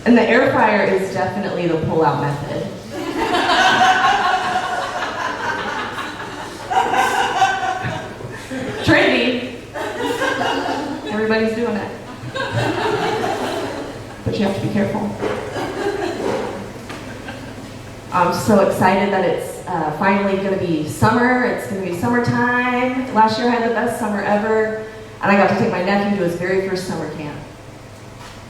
And the air fryer is definitely the pull-out method. Trendy. Everybody's doing it. But you have to be careful. I'm so excited that it's finally going to be summer. It's going to be summertime. Last year I had the best summer ever. And I got to take my nephew to his very first summer camp.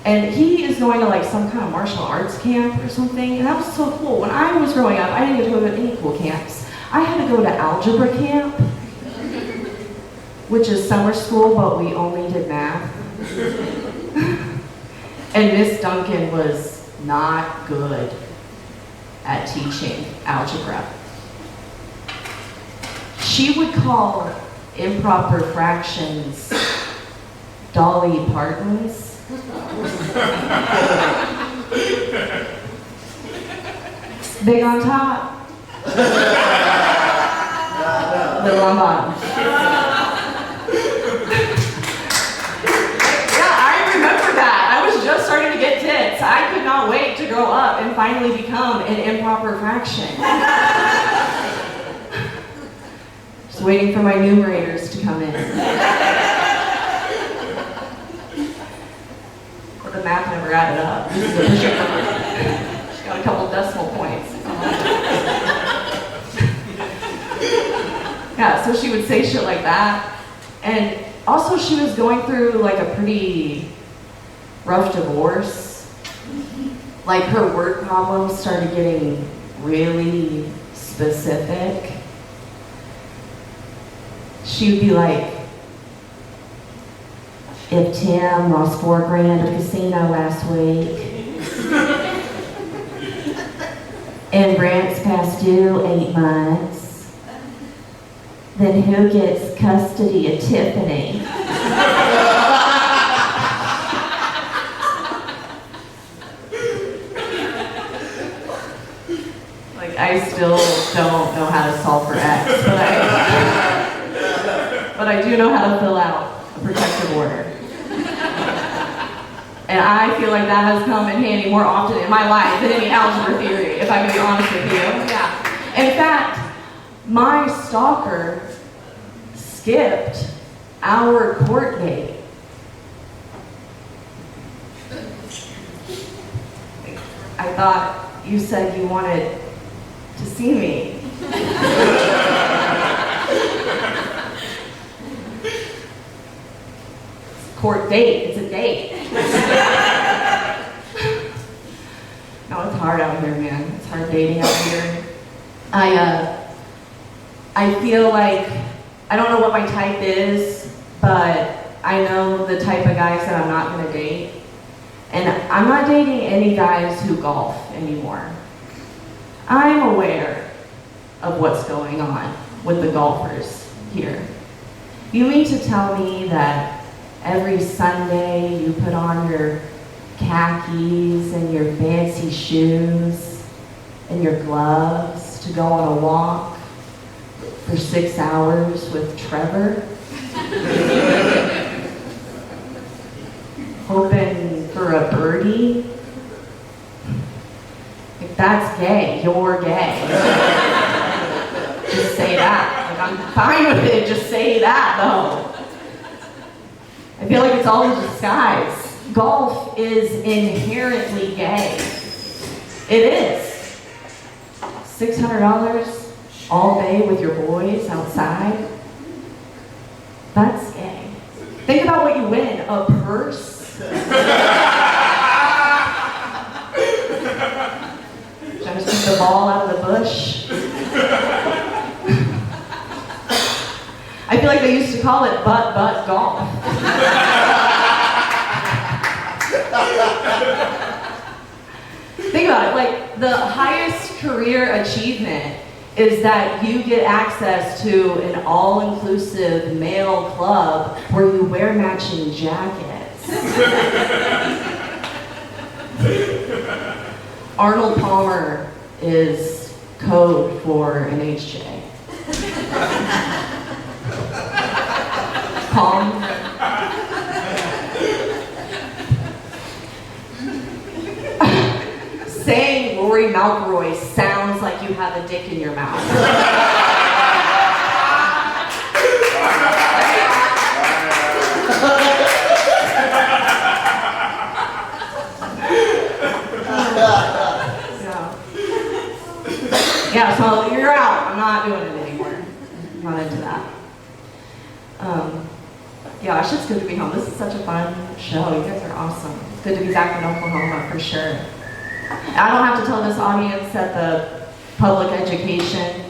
And he is going to like some kind of martial arts camp or something. And that was so cool. When I was growing up, I didn't get to go to any cool camps. I had to go to algebra camp, which is summer school, but we only did math. And Miss Duncan was not good at teaching algebra. She would call improper fractions Dolly Partons. Big on top, little on bottom. Just starting to get tits. I could not wait to grow up and finally become an improper fraction. Just waiting for my numerators to come in. But the math never added up. This is a push-up number. She got a couple decimal points. Yeah, so she would say shit like that. And also she was going through like a pretty rough divorce. Like her word problems started getting really specific. She would be like, if Tim lost $4,000 at the casino last week, and Brant's past due 8 months, then who gets custody of Tiffany? I still don't know how to solve for X, but I do know how to fill out a protective order. And I feel like that has come in handy more often in my life than any algebra theory, if I'm going to be honest with you. Yeah. In fact, my stalker skipped our court date. I thought you said you wanted to see me. Court date, it's a date. No, it's hard out here, man. It's hard dating out here. I feel like, I don't know what my type is, but I know the type of guys that I'm not gonna date. And I'm not dating any guys who golf anymore. I'm aware of what's going on with the golfers here. You mean to tell me that every Sunday you put on your khakis and your fancy shoes and your gloves to go on a walk for 6 hours with Trevor? Hoping for a birdie? If that's gay, you're gay. Just say that. Like, I'm fine with it, just say that though. I feel like it's all a disguise. Golf is inherently gay. It is. $600 all day with your boys outside. That's gay. Think about what you win, a purse. Trying to shoot the ball out of the bush. I feel like they used to call it butt golf. Think about it, like the highest career achievement is that you get access to an all-inclusive male club where you wear matching jackets. Arnold Palmer is code for an HJ. Palm. saying Rory McIlroy sounds like you have a dick in your mouth. Yeah, so you're out. I'm not doing it anymore. I'm not into that. Gosh, it's good to be home. This is such a fun show. You guys are awesome. It's good to be back in Oklahoma for sure. I don't have to tell this audience that the public education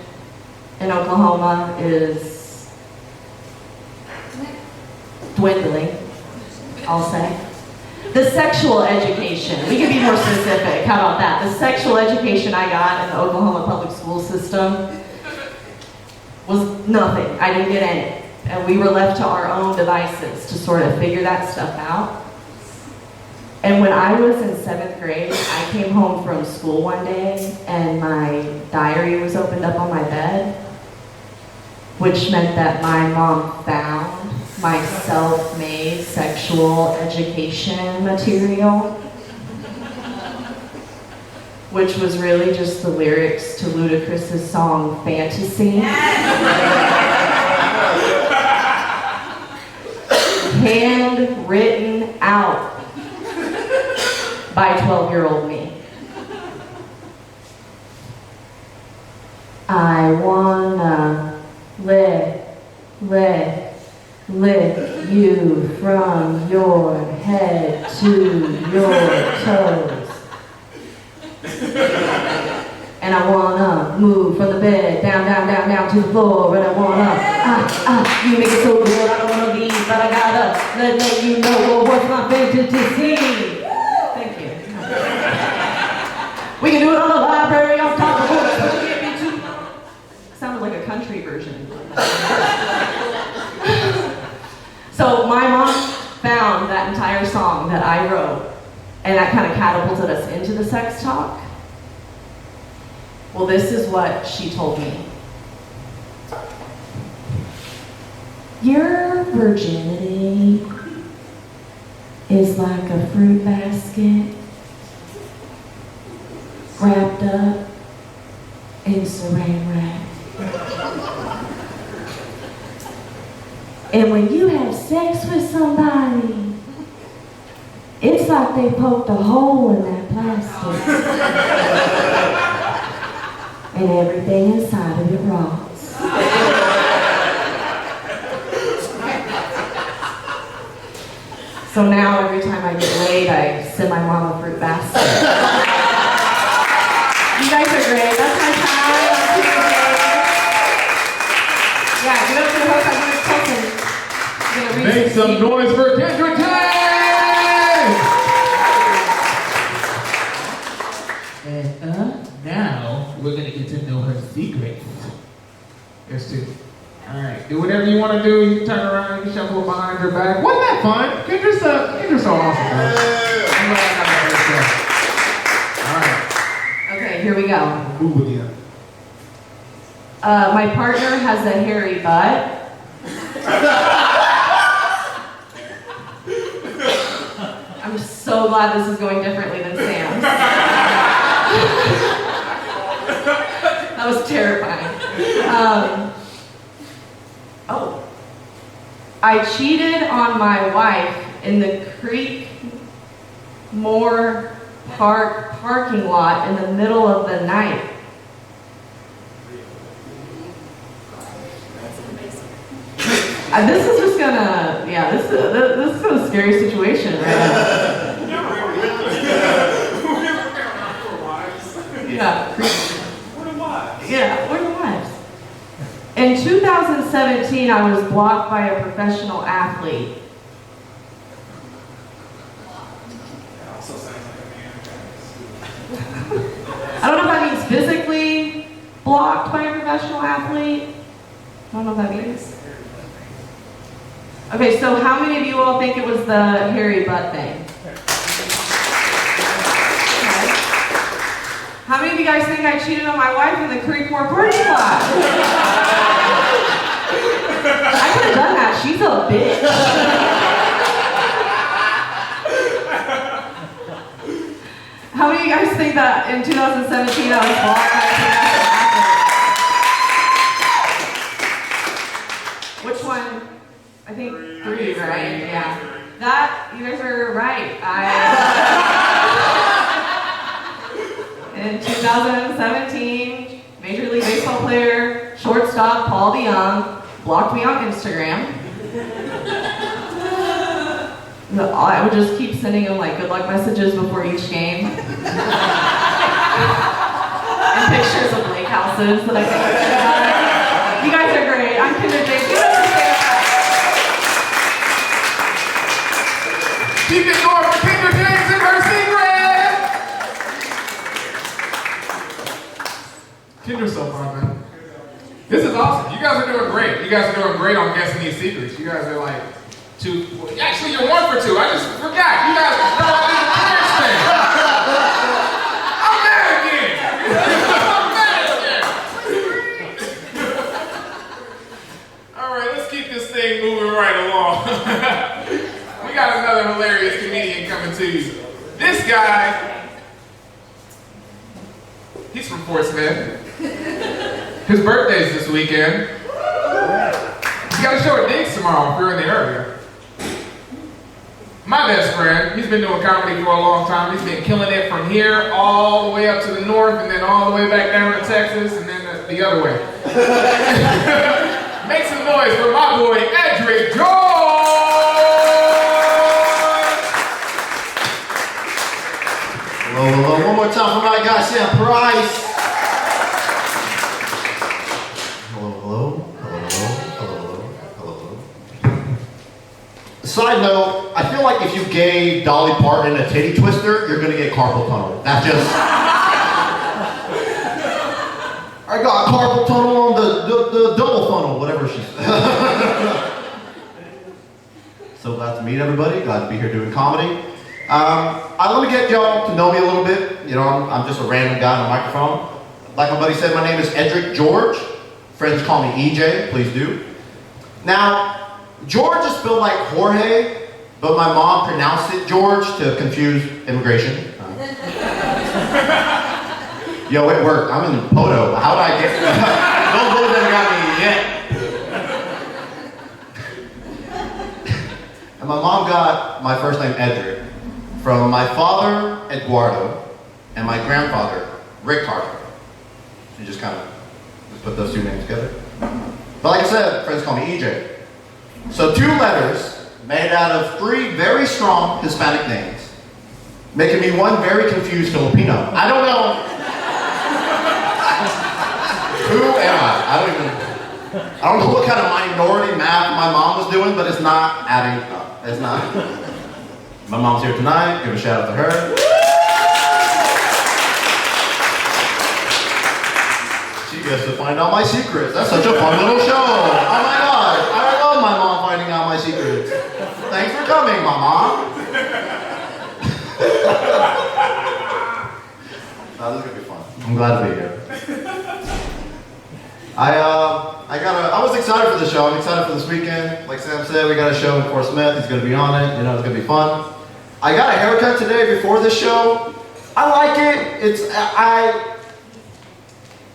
in Oklahoma is dwindling, I'll say. The sexual education, we can be more specific, how about that? The sexual education I got in the Oklahoma public school system was nothing. I didn't get any. And we were left to our own devices to sort of figure that stuff out. And when I was in 7th grade, I came home from school one day and my diary was opened up on my bed, which meant that my mom found my self-made sexual education material, which was really just the lyrics to Ludacris's song Fantasy. Handwritten out by 12-year-old me. I wanna lick you from your head to your toes. And I wanna move from the bed, down to the floor. And I wanna, you make it so good, I don't wanna leave, but I gotta let you know what's my fantasy. Thank you. We can do it on the library, on top of the woods. Sounded like a country version. So my mom found that entire song that I wrote, and that kind of catapulted us into the sex talk. Well, this is what she told me. Your virginity is like a fruit basket wrapped up in saran wrap. And when you have sex with somebody, it's like they poked a hole in that plastic. And everything inside of it rots. So now every time I get laid, I send my mom a fruit basket. You guys are great. That's my time. Yeah, get up to the hook. I'm going to Make some noise for Kendra Tate! And now we're going to get to know her secrets. There's two. Alright, do whatever you want to do. You can turn around, you can shuffle behind her back. Wasn't that fun? Kendra's so awesome, man. I'm glad I got that first. Okay, here we go. Move with you. My partner has a hairy butt. I'm so glad this is going differently than Sam's. That was terrifying. I cheated on my wife in the Creekmore Park parking lot in the middle of the night. This is just gonna, this is a scary situation, right? Yeah. Where the wives? Yeah, where the wives? In 2017, I was blocked by a professional athlete. I don't know if that means physically blocked by a professional athlete. I don't know what that means. Okay, so how many of you all think it was the hairy butt thing? Okay. How many of you guys think I cheated on my wife in the Creekmore parking lot? I could have done that. She's a bitch. How many of you guys think that in 2017 I was born as a national athlete? Which one? I think three, right? Yeah. That, you guys are right. In 2017, Major League Baseball player, shortstop Paul DeYoung blocked me on Instagram. I would just keep sending him like good luck messages before each game. And pictures of lake houses that I think you guys are great. I'm Kinder James. You understand that? Keep it going for Kinder James and her secret! Kinder's so fun, man. This is awesome. You guys are doing great. You guys are doing great on guessing these secrets. You guys are like actually you're 1 for 2. I just forgot. You guys know I did the Pirates thing. I'm mad again. All right, let's keep this thing moving right along. We got another hilarious comedian coming to you. This guy, he's from Fort Smith. His birthday's this weekend. He's got a show at Diggs tomorrow if you're in the area. My best friend, he's been doing comedy for a long time. He's been killing it from here all the way up to the north and then all the way back down to Texas and then the other way. Make some noise for my boy, Edric George! Hello, hello. One more time for my guy, Sam Price. Side note, I feel like if you gave Dolly Parton a titty twister, you're gonna get carpal tunnel. That's just... I got carpal tunnel on the double funnel, whatever she said. So glad to meet everybody, glad to be here doing comedy. I want to get y'all to know me a little bit. You know, I'm just a random guy on a microphone. Like my buddy said, my name is Edric George. Friends call me EJ, please do. Now, George is spelled like Jorge, but my mom pronounced it George to confuse immigration. Yo, it worked. I'm in Poto. How did I get Those boys never got me yet. And my mom got my first name Edric from my father, Eduardo, and my grandfather, Rick Tarver. You just kind of put those two names together. But like I said, friends call me EJ. So 2 letters made out of 3 very strong Hispanic names, making me one very confused Filipino. I don't know. Who am I? I don't know what kind of minority math my mom was doing, but it's not adding up. It's not. My mom's here tonight. Give a shout out to her. She gets to find out my secrets. That's such a fun little show. Oh my God. I love my mom finding out my secrets. Thanks for coming, Mama. This is gonna be fun. I'm glad to be here. I was excited for the show. I'm excited for this weekend. Like Sam said, we got a show in Fort Smith. He's gonna be on it. You know, it's gonna be fun. I got a haircut today before this show. I like it.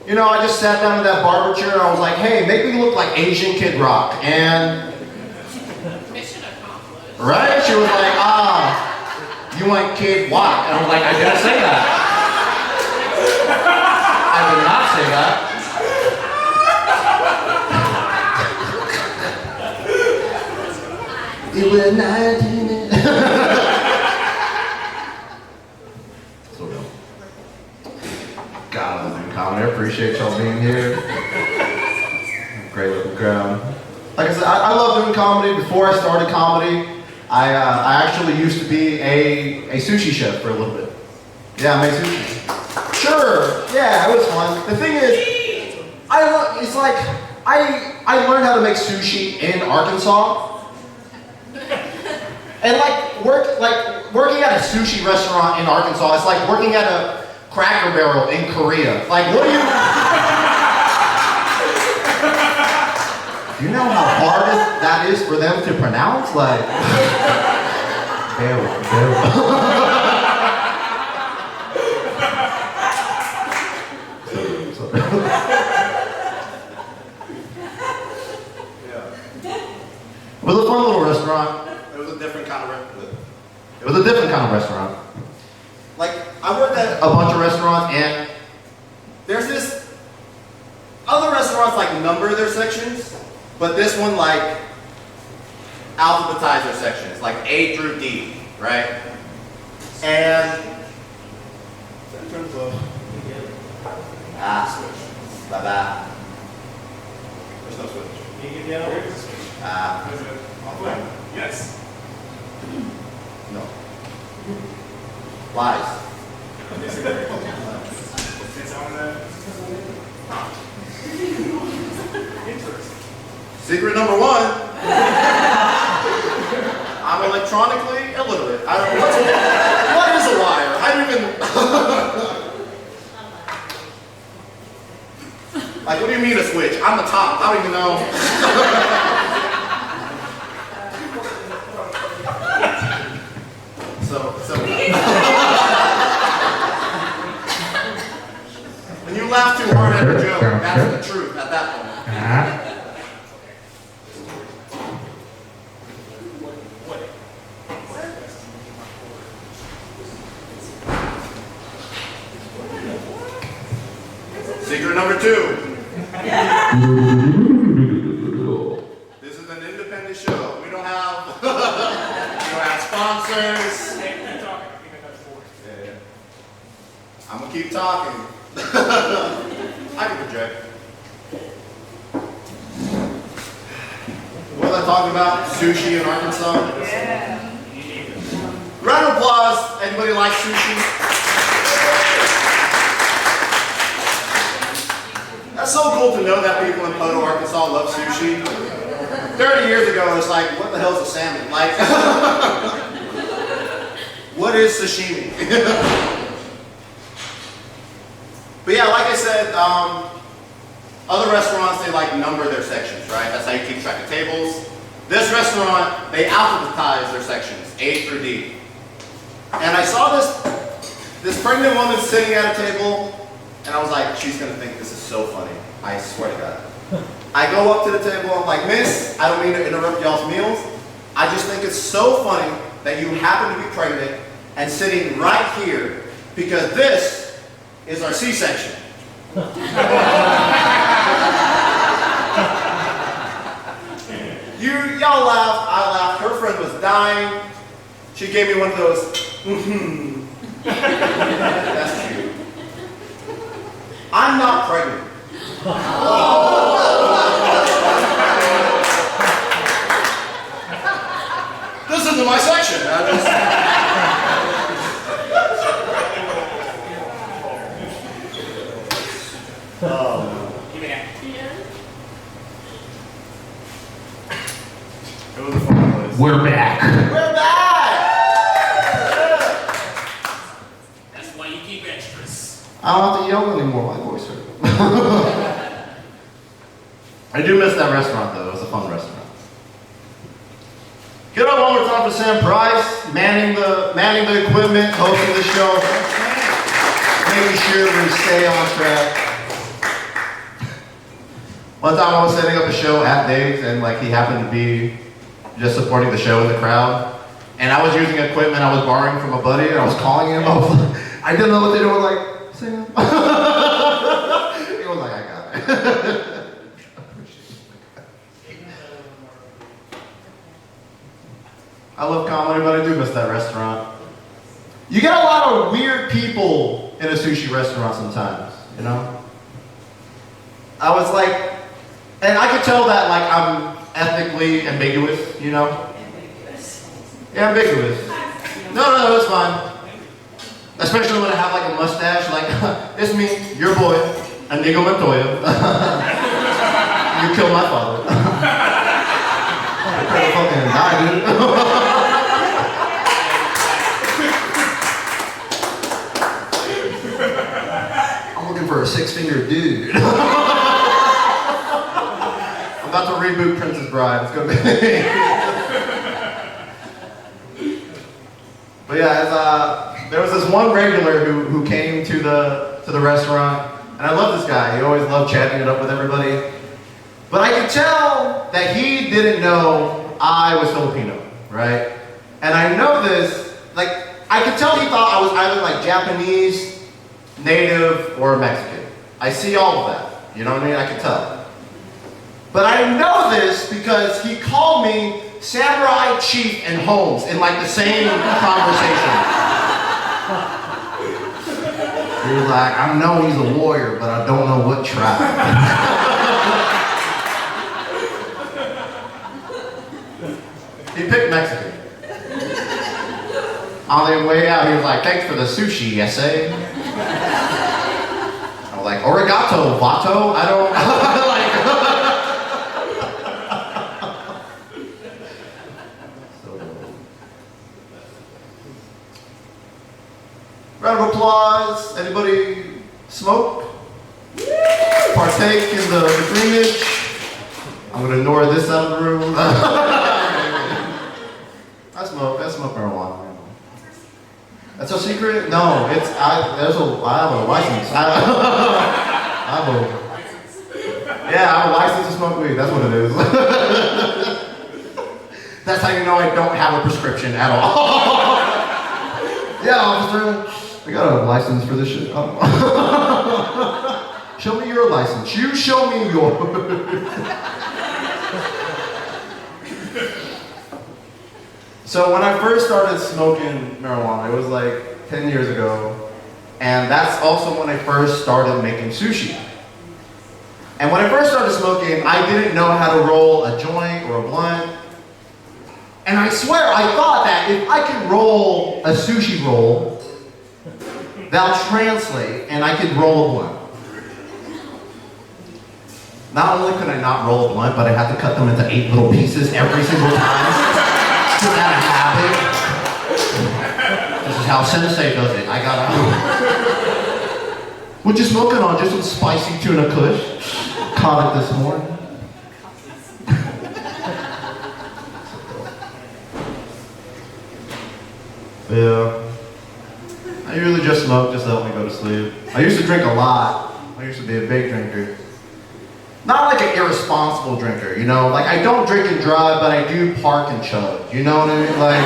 You know, I just sat down in that barber chair and I was like, hey, make me look like Asian Kid Rock. And, right? She was like, you want Kid Rock? And I was like, I didn't say that. I did not say that. It was 19. So real. God, I'm doing comedy. I appreciate y'all being here. Great looking crowd. Like I said, I love doing comedy. Before I started comedy, I actually used to be a sushi chef for a little bit. Yeah, I make sushi. Sure. Yeah, it was fun. The thing is, I learned how to make sushi in Arkansas. And working at a sushi restaurant in Arkansas, it's like working at a Cracker Barrel in Korea. Like, what do you... You know how hard that is for them to pronounce? Like... Barrel. a different kind of restaurant. Like, I worked at a bunch of restaurants, and there's this, other restaurants like number their sections, but this one like alphabetize their sections, like A through D, right? And in terms of bye-bye. There's no switch. Yes. No. Lies. It's on the. Interesting. Secret number 1. I'm electronically illiterate. I don't know what is a wire? I don't even. Like, what do you mean a switch? I'm the top. I don't even know. So. When you laugh too hard at a joke, that's the truth at that point. Secret number 2. This is an independent show. We don't have sponsors. Hey, keep talking. I think that's four. Yeah. I'm gonna keep talking. I can project. What was I talking about? Sushi in Arkansas? Yeah. Round of applause. Anybody like sushi? That's so cool to know that people in Poto, Arkansas love sushi. 30 years ago, it's like, what the hell's a salmon? Like, what is sashimi? But yeah, like I said, other restaurants, they like number their sections, right? That's how you keep track of tables. This restaurant, they alphabetize their sections, A through D. And I saw this pregnant woman sitting at a table, and I was like, she's gonna think this is so funny. I swear to God. I go up to the table, I'm like, miss, I don't mean to interrupt y'all's meals. I just think it's so funny that you happen to be pregnant and sitting right here, because this is our C-section. Y'all laughed, I laughed, her friend was dying. She gave me one of those, That's cute. I'm not pregnant. This isn't my section. It was a fun place. We're back. We're back! That's why you keep extras. I don't have to yell anymore. My voice hurt. I do miss that restaurant though. It was a fun restaurant. Get up one more time for Sam Price, manning the equipment, hosting the show, making sure we stay on track. One time I was setting up a show at Dave's, and like he happened to be just supporting the show in the crowd. And I was using equipment I was borrowing from a buddy, and I was calling him. I didn't know what they were like. Sam. He was like, I got it. I love comedy, but I do miss that restaurant. You get a lot of weird people in a sushi restaurant sometimes, you know? I was like, and I could tell that like I'm ethnically ambiguous, you know? Ambiguous. Yeah, ambiguous. No, it's fine. Especially when I have like a mustache, like, it's me, your boy, Inigo Montoya. You killed my father. You're pretty fucking die, dude. I'm looking for a six-fingered dude. I'm about to reboot Princess Bride. It's gonna be. But yeah, there was this one regular who came to the restaurant, and I love this guy. He always loved chatting it up with everybody. But I could tell that he didn't know I was Filipino, right? And I know this like, I could tell he thought I was either like Japanese, native, or Mexican. I see all of that. You know what I mean? I could tell. But I know this because he called me Samurai Chief and Holmes in like the same conversation. He was like, I know he's a warrior, but I don't know what tribe. He picked Mexican. On their way out, he was like, thanks for the sushi, essay. I was like, origato, vato? I don't, like. Round of applause. Anybody smoke? Partake in the greenage? I'm gonna ignore this out of the room. I smoke marijuana. That's a secret? No, I have a license. I have a license to smoke weed. That's what it is. That's how you know I don't have a prescription at all. Yeah, officer, I got a license for this shit. Show me your license. You show me yours. So when I first started smoking marijuana, it was like 10 years ago, and that's also when I first started making sushi. And when I first started smoking, I didn't know how to roll a joint or a blunt. And I swear, I thought that if I could roll a sushi roll, that'll translate, and I could roll a blunt. Not only could I not roll a blunt, but I had to cut them into 8 little pieces every single time. Just out of habit. This is how Sensei does it. I gotta. What you smoking on? Just some spicy tuna kush. Caught it this morning. Yeah. I usually just smoke just to help me go to sleep. I used to drink a lot. I used to be a big drinker. Not like an irresponsible drinker, you know? Like, I don't drink and drive, but I do park and chug. You know what I mean? Like,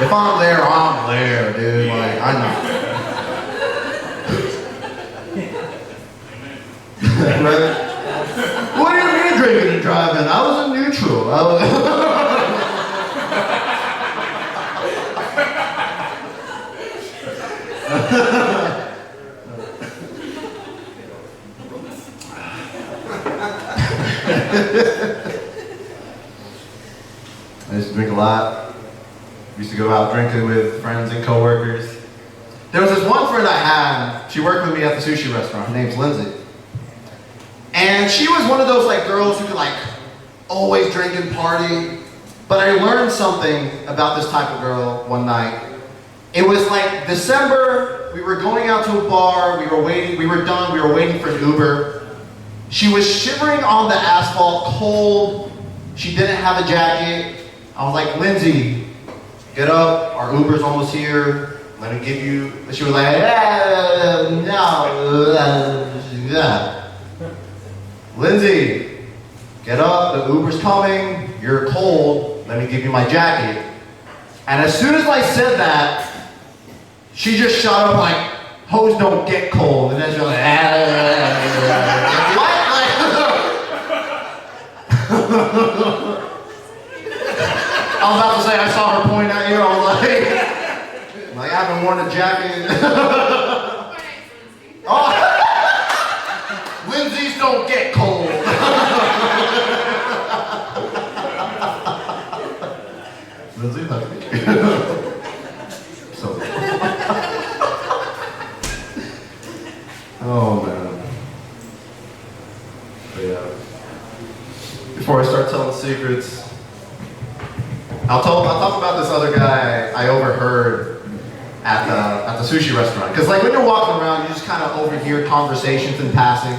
if I'm there, dude. Like, I know. Right? What do you mean drinking and driving? I was in neutral. I used to drink a lot. Used to go out drinking with friends and coworkers. There was this one friend I had. She worked with me at the sushi restaurant. Her name's Lindsay. And she was one of those like girls who could like always drink and party. But I learned something about this type of girl one night. It was like December. We were going out to a bar. We were waiting for an Uber. She was shivering on the asphalt, cold. She didn't have a jacket. I was like, Lindsay, get up. Our Uber's almost here. Let me give you. She was like, no. Lindsay, get up. The Uber's coming. You're cold. Let me give you my jacket. And as soon as I said that, she just shot up like, hoes don't get cold. And then she was like, what? I was about to say, I saw her point at you. I was like I haven't worn a jacket. Oh, Lindsay's don't get cold. Lindsay, that's me. So. Oh man. But yeah. Before I start telling secrets, I'll talk about this other guy I overheard at the sushi restaurant. Because like when you're walking around, you just kind of overhear conversations in passing.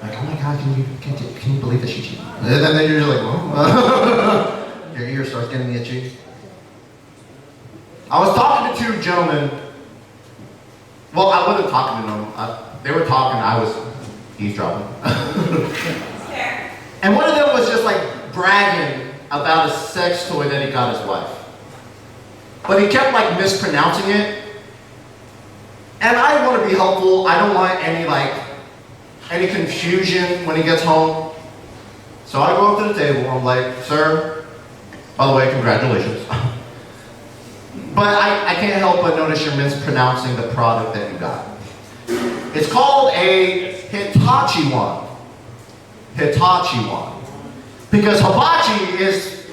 Like, oh my God, can you believe that she cheated? And then you're just like, whoa. Your ear starts getting itchy. I was talking to 2 gentlemen. Well, I wasn't talking to them. They were talking, I was eavesdropping. And one of them was just like bragging about a sex toy that he got his wife. but he kept like mispronouncing it. And I want to be helpful. I don't want any confusion when he gets home. So I go up to the table. I'm like, sir, by the way, congratulations. But I can't help but notice you're mispronouncing the product that you got. It's called a Hitachi one. Hitachi one. Because hibachi is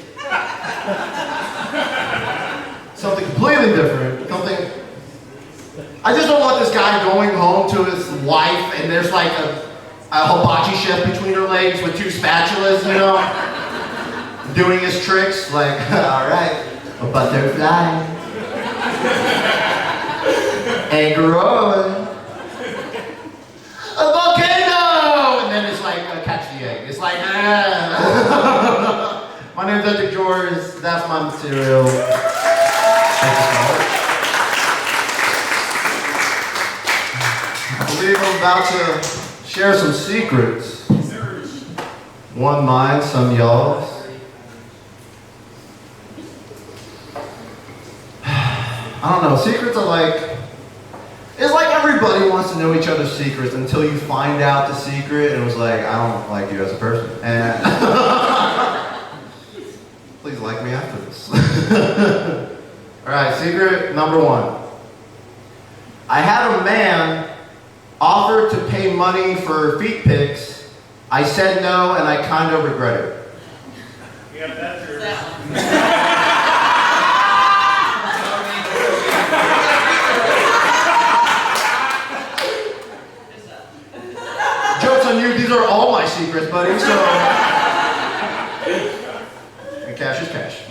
something completely different. Something. I just don't want this guy going home to his wife and there's like a hibachi chef between her legs with 2 spatulas, you know, doing his tricks. Like, all right, a butterfly, egg roll, a volcano, and then it's like catch the egg. It's like, my name's Edric George. That's my material. Thank you so much. I believe I'm about to share some secrets. One mine, some y'all's. I don't know, secrets are like, it's like everybody wants to know each other's secrets until you find out the secret and it was like, I don't like you as a person. And please like me after this. Alright, secret number 1. I had a man offered to pay money for feet pics. I said no, and I kind of regret it. Yeah, that's your. Joke's on you, these are all my secrets, buddy, so. And cash is cash.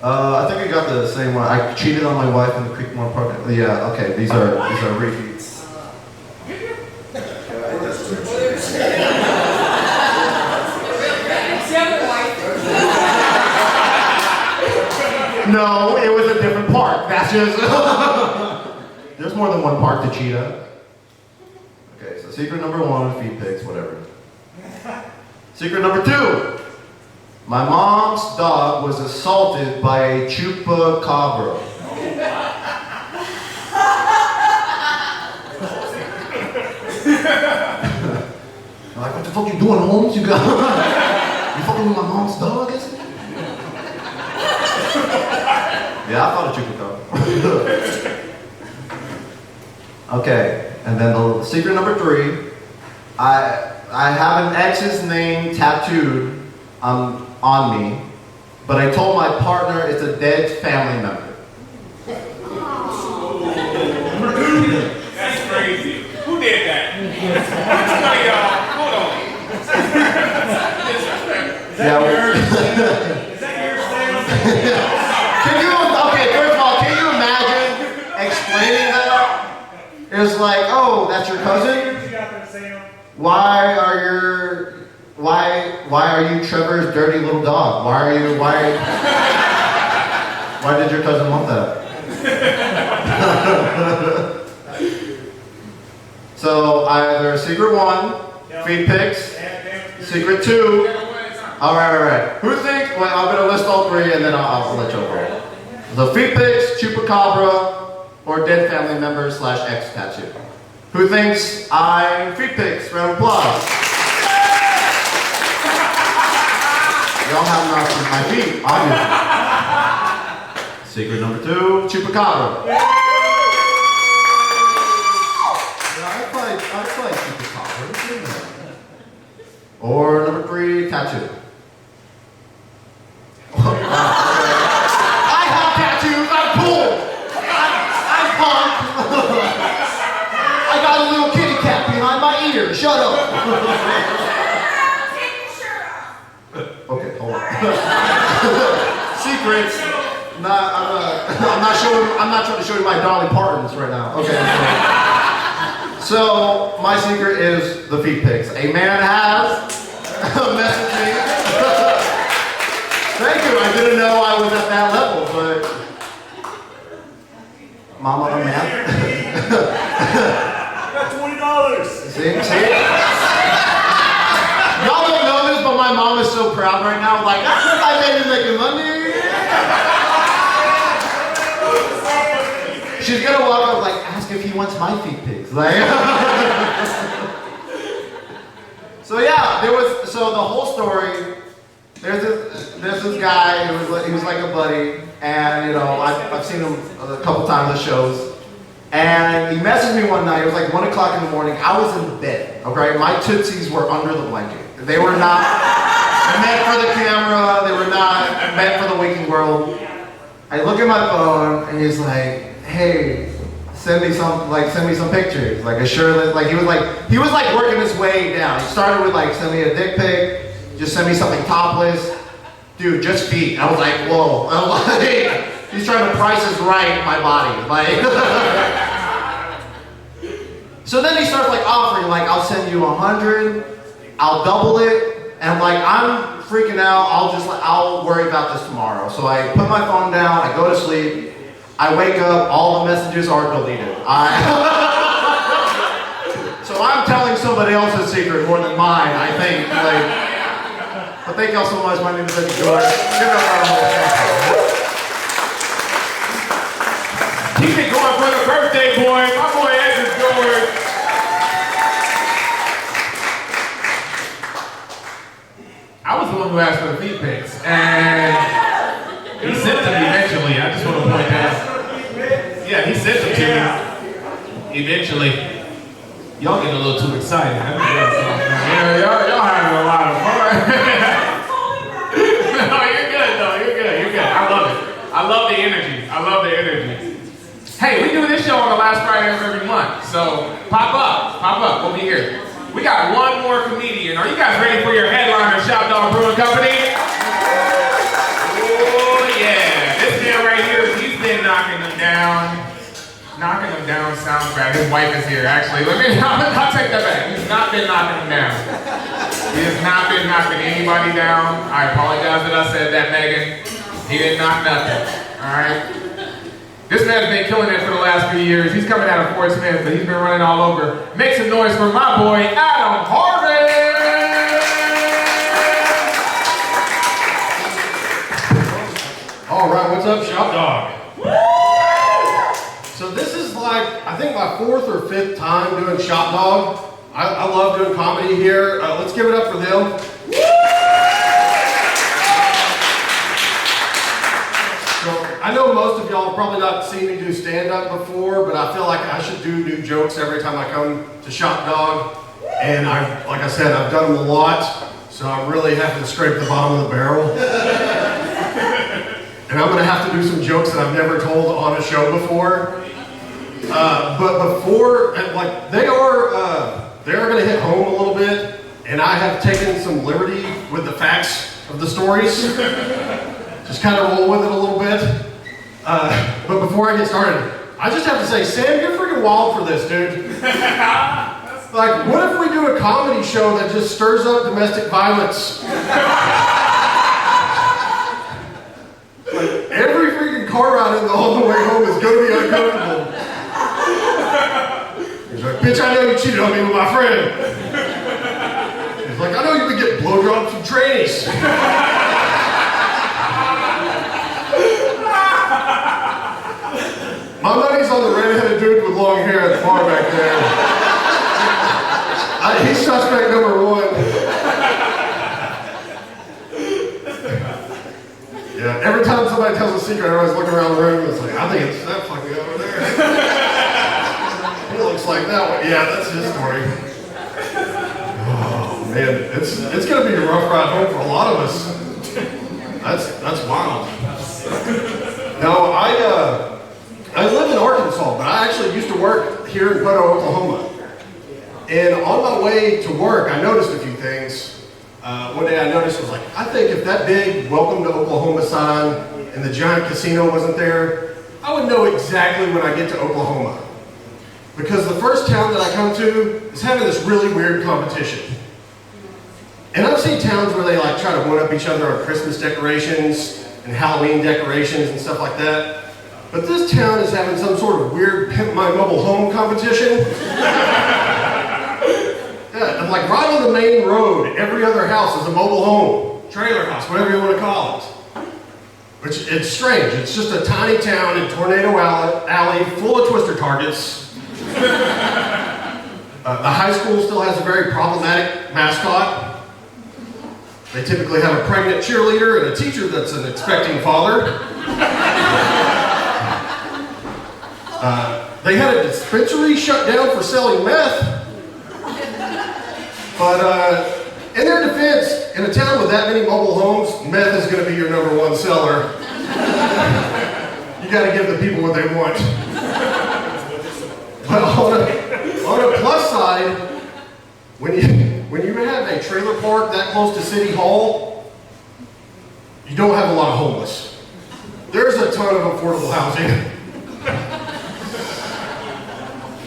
I think I got the same one. I cheated on my wife in the Creekmore Park. Yeah, okay, these are repeats. No, it was a different park. That's just. There's more than one park to cheat at. Okay, so secret number 1, feet pics, whatever. Secret number 2. My mom's dog was assaulted by a chupacabra. I'm like, what the fuck you doing, Holmes? You got you fucking with my mom's dog, is it? Yeah, I thought a chupacabra. Okay, and then the secret number 3. I have an ex's name tattooed on me, but I told my partner it's a dead family member. That's crazy. Who did that? Which one of y'all? Hold on. Is that okay, first of all, can you imagine explaining that? It's like, oh, that's your cousin? Why are you Trevor's dirty little dog? Why did your cousin want that? So either secret 1, feet pics, secret 2. All right. Who thinks? Well, I'm gonna list all 3 and then I'll let you go. So feet pics, chupacabra, or dead family member / ex tattoo. Who thinks I'm feet pics? Round of applause. Y'all have enough with my feet, obviously. Secret number 2, chupacabra. Yeah, I play chupacabra. Or number 3, tattoo. I have tattoos. I'm cool. I'm punk. I got a little kitty cat behind my ear. Shut up. Okay, hold on. Secrets. I'm not trying to show you my Dolly Partons right now. Okay. So my secret is the feet pics. A man has messaged me. Thank you. I didn't know I was at that level, but Mama, a man. I got $20. See? Y'all don't know this, but my my mom is so proud right now, like, my baby's making money. She's gonna walk up, like, ask if he wants my feet pics. Like, so yeah, so the whole story, there's this guy he was like a buddy, and you know, I've seen him a couple times at shows, and he messaged me one night. It was like 1 o'clock in the morning. I was in bed. Okay, my tootsies were under the blanket. They were not meant for the camera. They were not meant for the waking world. I look at my phone, and he's like, "Hey, send me some pictures, like a shirtless." Like he was like working his way down. He started with like, send me a dick pic. Just send me something topless. Dude, just feet. I was like, whoa. I'm like, he's trying to price is right my body. Like, so then he starts like offering, like, I'll send you 100, I'll double it, and like, I'm freaking out. I'll worry about this tomorrow. So I put my phone down, I go to sleep, I wake up, all the messages are deleted. So I'm telling somebody else's secret more than mine, I think. Like, but thank y'all so much. My name is Eddie George. Give it up for our whole. Keep it going for the birthday boy. My boy Edward George. I was the one who asked for the feet pics, and he sent them eventually. I just want to point out. Yeah, he sent them to me eventually. Y'all getting a little too excited. Yeah, y'all having a lot of fun. No, you're good though. You're good. I love it. I love the energy. Hey, we do this show on the last Friday of every month, so pop up. We'll be here. We got one more comedian. Are you guys ready for your headliner, Shop Dog Brewing Company? Oh yeah, this man right here, he's been knocking them down. Knocking them down sounds bad. His wife is here, actually. I'll take that back. He's not been knocking them down. He has not been knocking anybody down. I apologize that I said that, Megan. He didn't knock nothing. All right? This man's been killing it for the last few years. He's coming out of Fort Smith, but he's been running all over. Make some noise for my boy, Adam Harvey! All right, what's up, Shop Dog? So this is like, I think my 4th or 5th time doing Shop Dog. I love doing comedy here. Let's give it up for them. So I know most of y'all have probably not seen me do stand-up before, but I feel like I should do new jokes every time I come to Shop Dog. And like I said, I've done them a lot, so I'm really having to scrape the bottom of the barrel. And I'm gonna have to do some jokes that I've never told on a show before. But before, like, they are gonna hit home a little bit, and I have taken some liberty with the facts of the stories. Just kind of roll with it a little bit. But before I get started, I just have to say, Sam, you're freaking wild for this, dude. Like, what if we do a comedy show that just stirs up domestic violence? Like, every freaking car ride on the way home is gonna be uncomfortable. He's like, bitch, I know you cheated on me with my friend. He's like, I know you've been getting blowjobs from trannies. My money's on the red-headed dude with long hair at the bar back there. He's suspect number 1. Yeah, every time somebody tells a secret, I always look around the room and it's like, I think it's that fucking over there. He looks like that one. Yeah, that's his story. Oh man, it's gonna be a rough ride home for a lot of us. That's wild. No, I live in Arkansas, but I actually used to work here in Poto, Oklahoma. And on my way to work, I noticed a few things. One day I noticed, was like, I think if that big welcome to Oklahoma sign and the giant casino wasn't there, I would know exactly when I get to Oklahoma. Because the first town that I come to is having this really weird competition. And I've seen towns where they like try to one-up each other on Christmas decorations and Halloween decorations and stuff like that. But this town is having some sort of weird Pimp My Mobile Home competition. Yeah, and like right on the main road, every other house is a mobile home, trailer house, whatever you want to call it. Which, it's strange. It's just a tiny town in Tornado Alley full of twister targets. The high school still has a very problematic mascot. They typically have a pregnant cheerleader and a teacher that's an expecting father. They had a dispensary shut down for selling meth. But in their defense, in a town with that many mobile homes, meth is going to be your #1 seller. You got to give the people what they want. But on a plus side, when you have a trailer park that close to City Hall, you don't have a lot of homeless. There's a ton of affordable housing.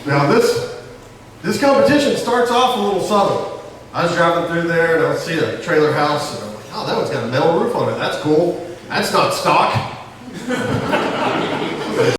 Now this competition starts off a little subtle. I was driving through there and I see a trailer house and I'm like, oh, that one's got a metal roof on it. That's cool. That's not stock.